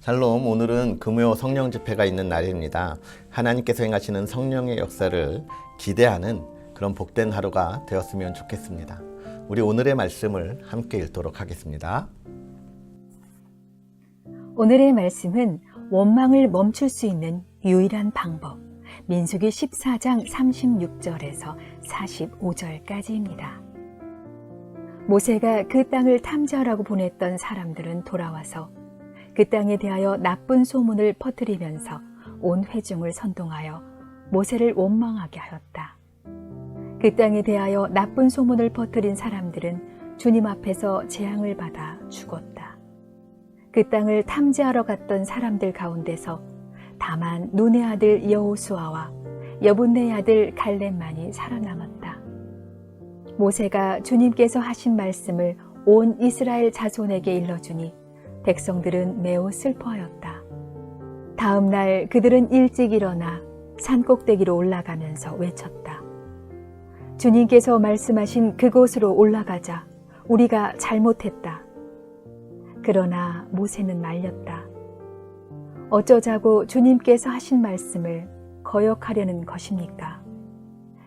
샬롬, 오늘은 금요 성령 집회가 있는 날입니다. 하나님께서 행하시는 성령의 역사를 기대하는 그런 복된 하루가 되었으면 좋겠습니다. 우리 오늘의 말씀을 함께 읽도록 하겠습니다. 오늘의 말씀은 원망을 멈출 수 있는 유일한 방법, 민수기 14장 36절에서 45절까지입니다. 모세가 그 땅을 탐지하라고 보냈던 사람들은 돌아와서 그 땅에 대하여 나쁜 소문을 퍼뜨리면서 온 회중을 선동하여 모세를 원망하게 하였다. 그 땅에 대하여 나쁜 소문을 퍼뜨린 사람들은 주님 앞에서 재앙을 받아 죽었다. 그 땅을 탐지하러 갔던 사람들 가운데서 다만 눈의 아들 여호수아와 여분네의 아들 갈렙만이 살아남았다. 모세가 주님께서 하신 말씀을 온 이스라엘 자손에게 일러주니 백성들은 매우 슬퍼하였다. 다음 날 그들은 일찍 일어나 산꼭대기로 올라가면서 외쳤다. 주님께서 말씀하신 그곳으로 올라가자. 우리가 잘못했다. 그러나 모세는 말렸다. 어쩌자고 주님께서 하신 말씀을 거역하려는 것입니까?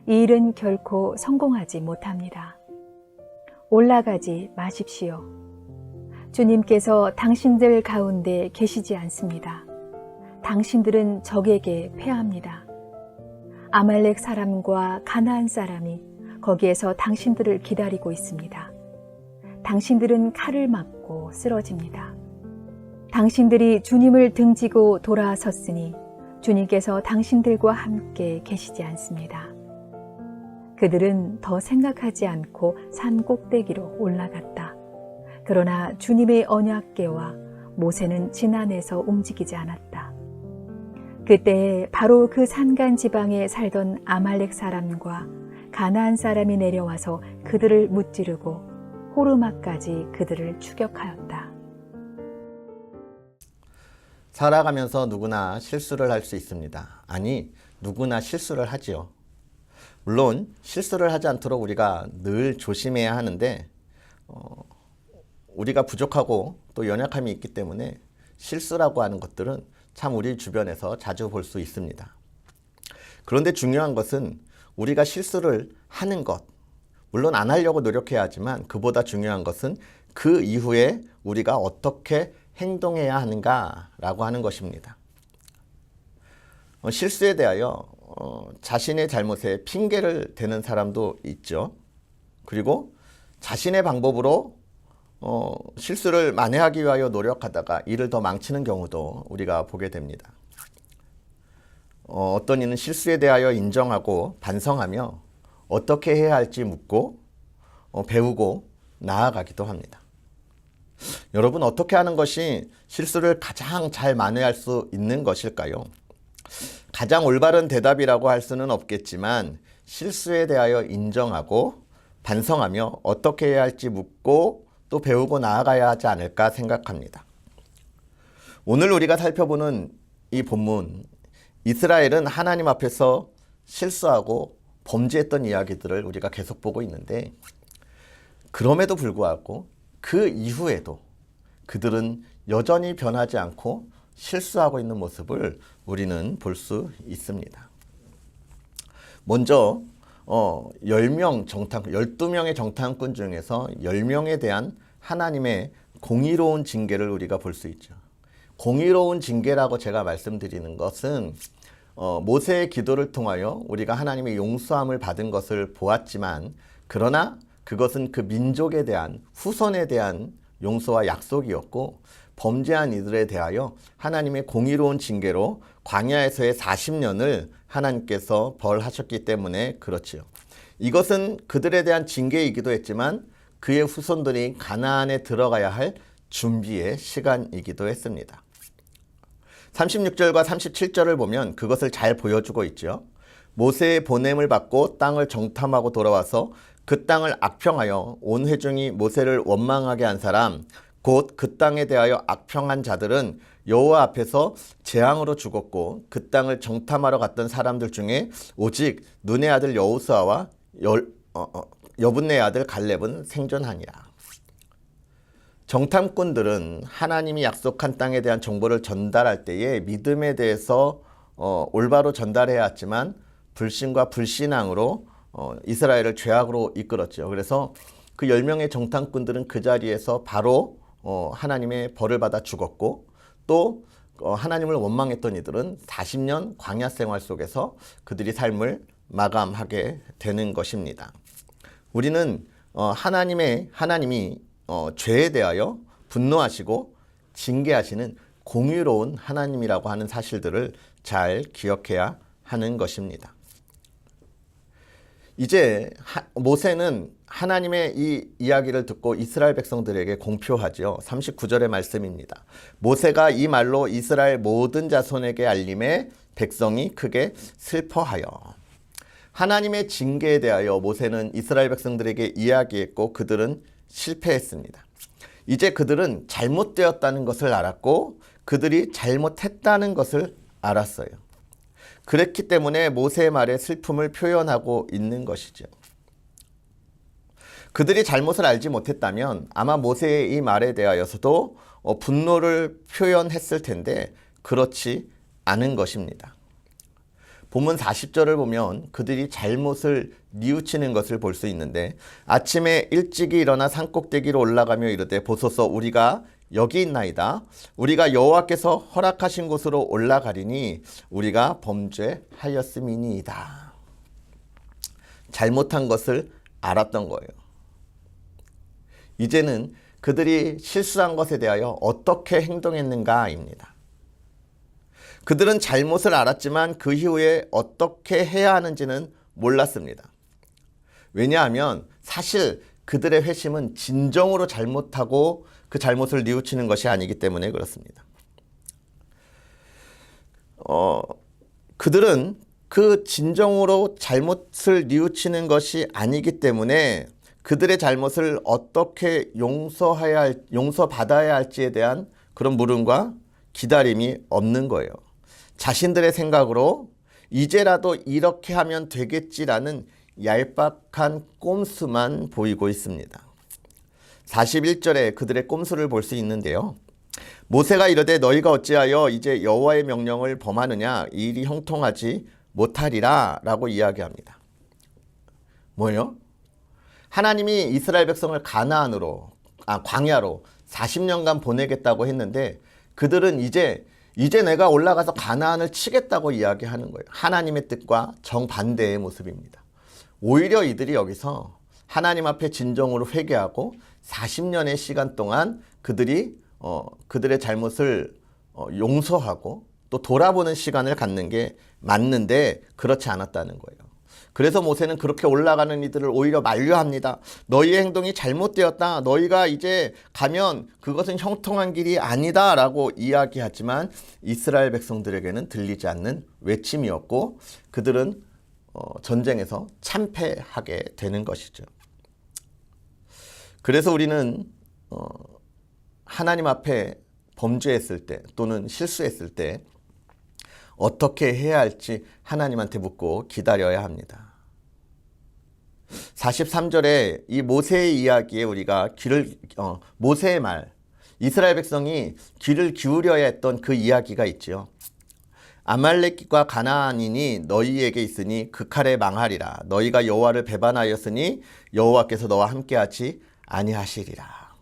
이 일은 결코 성공하지 못합니다. 올라가지 마십시오. 주님께서 당신들 가운데 계시지 않습니다. 당신들은 적에게 패합니다. 아말렉 사람과 가나안 사람이 거기에서 당신들을 기다리고 있습니다. 당신들은 칼을 맞고 쓰러집니다. 당신들이 주님을 등지고 돌아섰으니 주님께서 당신들과 함께 계시지 않습니다. 그들은 더 생각하지 않고 산 꼭대기로 올라갔다. 그러나 주님의 언약궤와 모세는 지난해서 움직이지 않았다. 그때 바로 그 산간 지방에 살던 아말렉 사람과 가나안 사람이 내려와서 그들을 무찌르고 호르마까지 그들을 추격하였다. 살아가면서 누구나 실수를 할 수 있습니다. 아니, 누구나 실수를 하지요. 물론 실수를 하지 않도록 우리가 늘 조심해야 하는데 우리가 부족하고 또 연약함이 있기 때문에 실수라고 하는 것들은 참 우리 주변에서 자주 볼 수 있습니다. 그런데 중요한 것은 우리가 실수를 하는 것, 물론 안 하려고 노력해야 하지만 그보다 중요한 것은 그 이후에 우리가 어떻게 행동해야 하는가라고 하는 것입니다. 실수에 대하여 자신의 잘못에 핑계를 대는 사람도 있죠. 그리고 자신의 방법으로 실수를 만회하기 위하여 노력하다가 일을 더 망치는 경우도 우리가 보게 됩니다. 어떤 이는 실수에 대하여 인정하고 반성하며 어떻게 해야 할지 묻고 배우고 나아가기도 합니다. 여러분, 어떻게 하는 것이 실수를 가장 잘 만회할 수 있는 것일까요? 가장 올바른 대답이라고 할 수는 없겠지만 실수에 대하여 인정하고 반성하며 어떻게 해야 할지 묻고 또 배우고 나아가야 하지 않을까 생각합니다. 오늘 우리가 살펴보는 이 본문, 이스라엘은 하나님 앞에서 실수하고 범죄했던 이야기들을 우리가 계속 보고 있는데, 그럼에도 불구하고 그 이후에도 그들은 여전히 변하지 않고 실수하고 있는 모습을 우리는 볼 수 있습니다. 먼저 12명의 정탐꾼 중에서 10명에 대한 하나님의 공의로운 징계를 우리가 볼 수 있죠. 공의로운 징계라고 제가 말씀드리는 것은 모세의 기도를 통하여 우리가 하나님의 용서함을 받은 것을 보았지만, 그러나 그것은 그 민족에 대한, 후손에 대한 용서와 약속이었고, 범죄한 이들에 대하여 하나님의 공의로운 징계로 광야에서의 40년을 하나님께서 벌하셨기 때문에 그렇지요. 이것은 그들에 대한 징계이기도 했지만 그의 후손들이 가나안에 들어가야 할 준비의 시간이기도 했습니다. 36절과 37절을 보면 그것을 잘 보여주고 있죠. 모세의 보냄을 받고 땅을 정탐하고 돌아와서 그 땅을 악평하여 온 회중이 모세를 원망하게 한 사람, 곧 그 땅에 대하여 악평한 자들은 여호와 앞에서 재앙으로 죽었고, 그 땅을 정탐하러 갔던 사람들 중에 오직 눈의 아들 여호수아와 여분네의 아들 갈렙은 생존하니라. 정탐꾼들은 하나님이 약속한 땅에 대한 정보를 전달할 때에 믿음에 대해서 올바로 전달해야 했지만 불신과 불신앙으로 이스라엘을 죄악으로 이끌었죠. 그래서 그 10명의 정탐꾼들은 그 자리에서 바로 하나님의 벌을 받아 죽었고, 또 하나님을 원망했던 이들은 40년 광야 생활 속에서 그들이 삶을 마감하게 되는 것입니다. 우리는 하나님이 죄에 대하여 분노하시고 징계하시는 공의로운 하나님이라고 하는 사실들을 잘 기억해야 하는 것입니다. 이제 모세는 하나님의 이 이야기를 듣고 이스라엘 백성들에게 공표하죠. 39절의 말씀입니다. 모세가 이 말로 이스라엘 모든 자손에게 알림해 백성이 크게 슬퍼하여. 하나님의 징계에 대하여 모세는 이스라엘 백성들에게 이야기했고 그들은 실패했습니다. 이제 그들은 잘못되었다는 것을 알았고 그들이 잘못했다는 것을 알았어요. 그랬기 때문에 모세의 말에 슬픔을 표현하고 있는 것이죠. 그들이 잘못을 알지 못했다면 아마 모세의 이 말에 대하여서도 분노를 표현했을 텐데 그렇지 않은 것입니다. 본문 40절을 보면 그들이 잘못을 뉘우치는 것을 볼 수 있는데, 아침에 일찍이 일어나 산꼭대기로 올라가며 이르되 보소서 우리가 여기 있나이다. 우리가 여호와께서 허락하신 곳으로 올라가리니 우리가 범죄하였음이니이다. 잘못한 것을 알았던 거예요. 이제는 그들이 실수한 것에 대하여 어떻게 행동했는가입니다. 그들은 잘못을 알았지만 그 이후에 어떻게 해야 하는지는 몰랐습니다. 왜냐하면 사실 그들의 회심은 진정으로 잘못하고 그 잘못을 뉘우치는 것이 아니기 때문에 그렇습니다. 그들은 그 진정으로 잘못을 뉘우치는 것이 아니기 때문에 그들의 잘못을 어떻게 용서받아야 할지에 대한 그런 물음과 기다림이 없는 거예요. 자신들의 생각으로 이제라도 이렇게 하면 되겠지라는 얄팍한 꼼수만 보이고 있습니다. 41절에 그들의 꼼수를 볼 수 있는데요. 모세가 이르되 너희가 어찌하여 이제 여호와의 명령을 범하느냐, 이 일이 형통하지 못하리라 라고 이야기합니다. 뭐예요? 하나님이 이스라엘 백성을 광야로 40년간 보내겠다고 했는데 그들은 이제 내가 올라가서 가나안을 치겠다고 이야기하는 거예요. 하나님의 뜻과 정반대의 모습입니다. 오히려 이들이 여기서 하나님 앞에 진정으로 회개하고 40년의 시간 동안 그들의 잘못을 용서하고 또 돌아보는 시간을 갖는 게 맞는데 그렇지 않았다는 거예요. 그래서 모세는 그렇게 올라가는 이들을 오히려 만류합니다. 너희의 행동이 잘못되었다. 너희가 이제 가면 그것은 형통한 길이 아니다 라고 이야기하지만 이스라엘 백성들에게는 들리지 않는 외침이었고 그들은 전쟁에서 참패하게 되는 것이죠. 그래서 우리는 하나님 앞에 범죄했을 때 또는 실수했을 때 어떻게 해야 할지 하나님한테 묻고 기다려야 합니다. 43절에 이 모세의 이야기에 우리가 모세의 말, 이스라엘 백성이 귀를 기울여야 했던 그 이야기가 있지요. 아말렉과 가나안인이 너희에게 있으니 그 칼에 망하리라. 너희가 여호와를 배반하였으니 여호와께서 너와 함께하지 아니하시리라.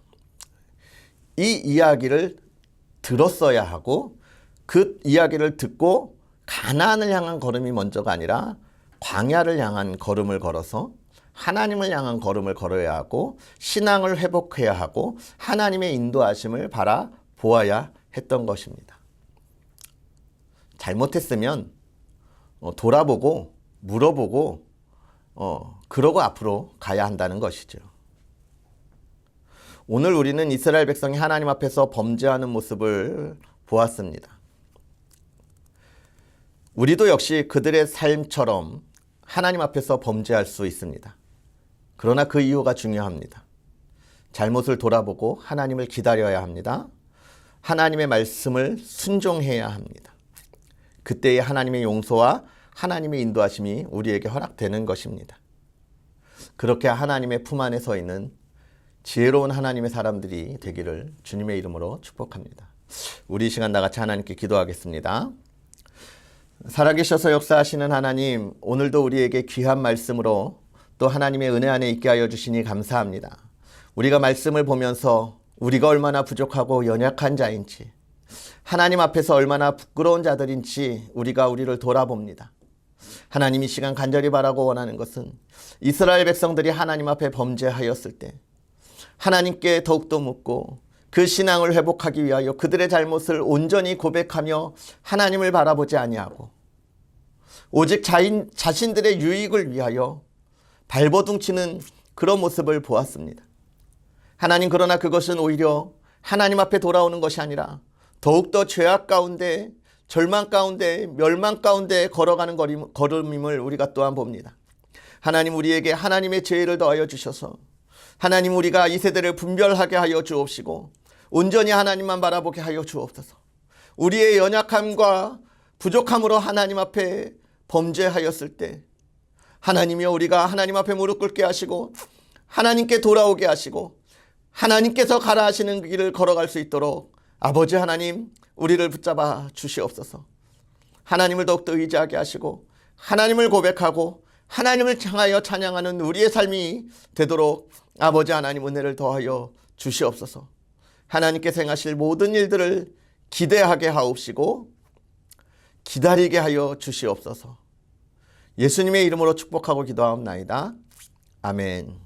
이 이야기를 들었어야 하고 그 이야기를 듣고 가나안을 향한 걸음이 먼저가 아니라 광야를 향한 걸음을 걸어서 하나님을 향한 걸음을 걸어야 하고 신앙을 회복해야 하고 하나님의 인도하심을 바라보아야 했던 것입니다. 잘못했으면 돌아보고 물어보고 그러고 앞으로 가야 한다는 것이죠. 오늘 우리는 이스라엘 백성이 하나님 앞에서 범죄하는 모습을 보았습니다. 우리도 역시 그들의 삶처럼 하나님 앞에서 범죄할 수 있습니다. 그러나 그 이유가 중요합니다. 잘못을 돌아보고 하나님을 기다려야 합니다. 하나님의 말씀을 순종해야 합니다. 그때의 하나님의 용서와 하나님의 인도하심이 우리에게 허락되는 것입니다. 그렇게 하나님의 품 안에 서 있는 지혜로운 하나님의 사람들이 되기를 주님의 이름으로 축복합니다. 우리 이 시간 나같이 하나님께 기도하겠습니다. 살아계셔서 역사하시는 하나님, 오늘도 우리에게 귀한 말씀으로 또 하나님의 은혜 안에 있게 하여 주시니 감사합니다. 우리가 말씀을 보면서 우리가 얼마나 부족하고 연약한 자인지, 하나님 앞에서 얼마나 부끄러운 자들인지 우리를 돌아봅니다. 하나님, 이 시간 간절히 바라고 원하는 것은 이스라엘 백성들이 하나님 앞에 범죄하였을 때 하나님께 더욱더 묻고 그 신앙을 회복하기 위하여 그들의 잘못을 온전히 고백하며 하나님을 바라보지 아니하고 오직 자신들의 유익을 위하여 발버둥치는 그런 모습을 보았습니다. 하나님, 그러나 그것은 오히려 하나님 앞에 돌아오는 것이 아니라 더욱더 죄악 가운데, 절망 가운데, 멸망 가운데 걸어가는 걸음임을 우리가 또한 봅니다. 하나님, 우리에게 하나님의 지혜를 더하여 주셔서 하나님, 우리가 이 세대를 분별하게 하여 주옵시고 온전히 하나님만 바라보게 하여 주옵소서. 우리의 연약함과 부족함으로 하나님 앞에 범죄하였을 때 하나님이여, 우리가 하나님 앞에 무릎 꿇게 하시고 하나님께 돌아오게 하시고 하나님께서 가라 하시는 길을 걸어갈 수 있도록 아버지 하나님, 우리를 붙잡아 주시옵소서. 하나님을 더욱더 의지하게 하시고 하나님을 고백하고 하나님을 향하여 찬양하는 우리의 삶이 되도록 아버지 하나님 은혜를 더하여 주시옵소서. 하나님께서 행하실 모든 일들을 기대하게 하옵시고 기다리게 하여 주시옵소서. 예수님의 이름으로 축복하고 기도하옵나이다. 아멘.